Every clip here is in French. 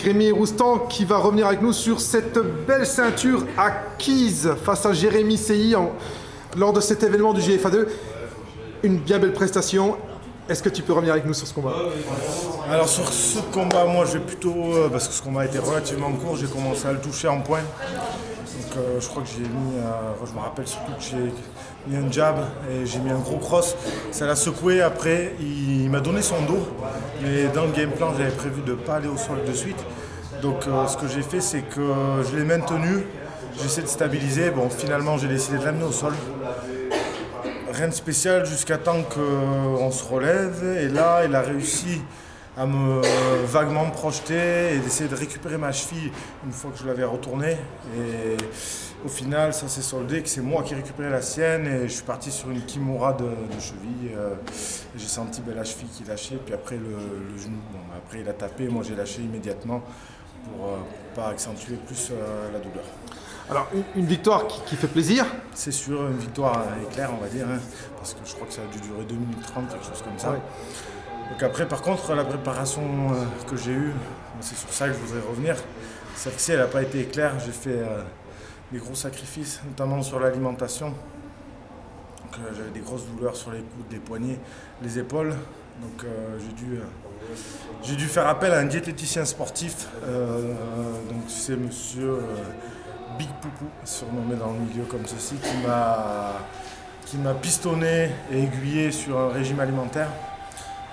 Rémi Roustan qui va revenir avec nous sur cette belle ceinture acquise face à Jérémy Seyi lors de cet événement du GFA 2. Une bien belle prestation. Est-ce que tu peux revenir avec nous sur ce combat? Alors sur ce combat, moi j'ai plutôt, parce que ce combat était relativement court, j'ai commencé à le toucher en point. Donc je crois que j'ai mis, je me rappelle surtout que j'ai mis un jab et j'ai mis un gros cross. Ça l'a secoué, après il m'a donné son dos. Mais dans le game plan, j'avais prévu de ne pas aller au sol de suite. Donc ce que j'ai fait, c'est que je l'ai maintenu, j'ai essayé de stabiliser. Bon, finalement j'ai décidé de l'amener au sol. Rien de spécial jusqu'à temps qu'on se relève. Et là, il a réussi à me vaguement me projeter et d'essayer de récupérer ma cheville une fois que je l'avais retournée. Et au final, ça s'est soldé que c'est moi qui ai récupéré la sienne et je suis parti sur une kimura de cheville. J'ai senti la cheville qui lâchait, puis après le genou. Bon, après il a tapé, moi j'ai lâché immédiatement pour ne pas accentuer plus la douleur. Alors, une victoire qui fait plaisir. C'est sûr, une victoire éclair, on va dire, hein, parce que je crois que ça a dû durer 2 minutes 30, quelque chose comme ça. Ouais. Donc après, par contre, la préparation que j'ai eue, c'est sur ça que je voudrais revenir. Celle-ci, elle n'a pas été éclair. J'ai fait des gros sacrifices, notamment sur l'alimentation. J'avais des grosses douleurs sur les coudes, les poignets, les épaules. Donc j'ai dû faire appel à un diététicien sportif. Donc c'est monsieur Big Poupou, surnommé dans le milieu comme ceci, qui m'a pistonné et aiguillé sur un régime alimentaire.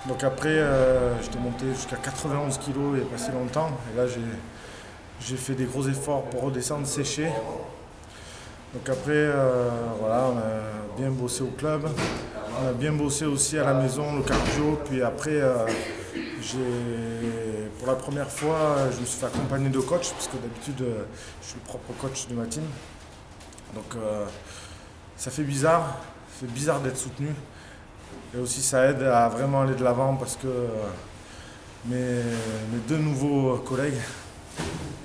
Donc après, j'étais monté jusqu'à 91 kg il n'y a pas si longtemps. Et là, j'ai fait des gros efforts pour redescendre, sécher. Donc après, voilà, on a bien bossé au club. On a bien bossé aussi à la maison, le cardio. Puis après, pour la première fois, je me suis fait accompagner de coach, parce que d'habitude, je suis le propre coach de ma team. Donc ça fait bizarre d'être soutenu. Et aussi ça aide à vraiment aller de l'avant parce que mes deux nouveaux collègues,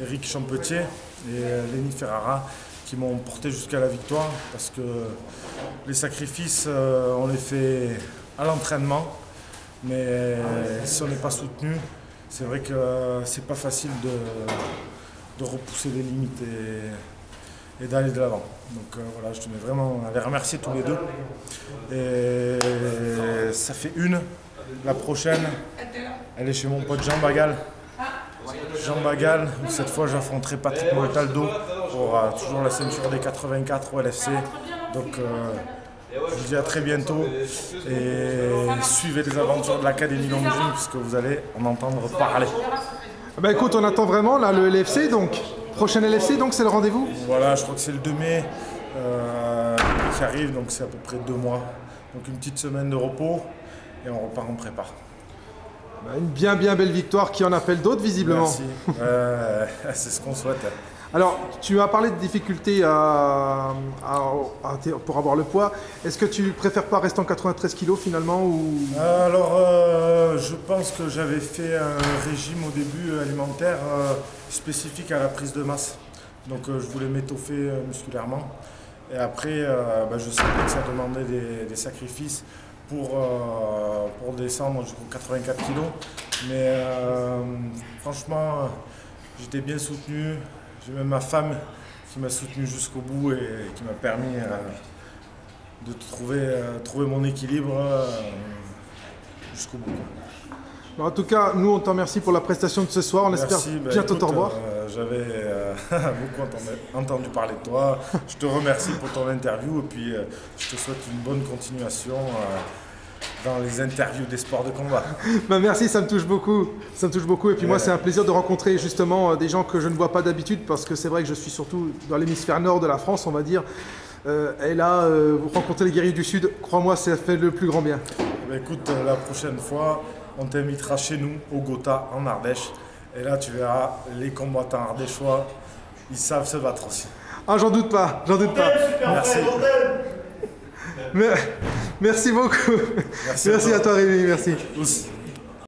Eric Champetier et Lenny Ferrara, qui m'ont porté jusqu'à la victoire parce que les sacrifices, on les fait à l'entraînement, mais si on n'est pas soutenu, c'est vrai que c'est pas facile de repousser les limites et d'aller de l'avant. Donc voilà, je tenais vraiment à les remercier tous les deux. Et ça fait une. La prochaine, elle est chez mon pote Jean Bagal. Jean Bagal, cette fois j'affronterai Patrick Montaldo pour toujours la ceinture des 84 au LFC. Donc je vous dis à très bientôt et suivez les aventures de l'Académie Longines puisque vous allez en entendre parler. Bah écoute, on attend vraiment là le LFC donc. Prochain LFC, donc c'est le rendez-vous? Voilà, je crois que c'est le 2 mai qui arrive, donc c'est à peu près 2 mois. Donc une petite semaine de repos et on repart en prépa. Bah, une bien belle victoire qui en appelle d'autres visiblement. Merci, c'est ce qu'on souhaite. Alors, tu as parlé de difficultés pour avoir le poids. Est-ce que tu préfères pas rester en 93 kg finalement ou... Alors, je pense que j'avais fait un régime au début alimentaire spécifique à la prise de masse. Donc, je voulais m'étoffer musculairement. Et après, je savais que ça demandait des sacrifices pour descendre jusqu'aux 84 kg. Mais franchement, j'étais bien soutenu. J'ai même ma femme qui m'a soutenu jusqu'au bout et qui m'a permis de trouver mon équilibre jusqu'au bout. En tout cas, nous on te remercie pour la prestation de ce soir. On espère bientôt te revoir. J'avais beaucoup entendu parler de toi. Je te remercie pour ton interview et puis je te souhaite une bonne continuation dans les interviews des sports de combat. Merci, ça me touche beaucoup. Ça me touche beaucoup. Et puis moi, c'est un plaisir de rencontrer justement des gens que je ne vois pas d'habitude parce que c'est vrai que je suis surtout dans l'hémisphère nord de la France, on va dire. Et là, vous rencontrez les guerriers du Sud, crois-moi, ça fait le plus grand bien. Écoute, la prochaine fois, on t'invitera chez nous, au Gotha, en Ardèche. Et là, tu verras, les combattants ardéchois, ils savent se battre aussi. Ah, j'en doute pas, j'en doute pas. Merci. Merci beaucoup. Merci à toi Rémi, merci.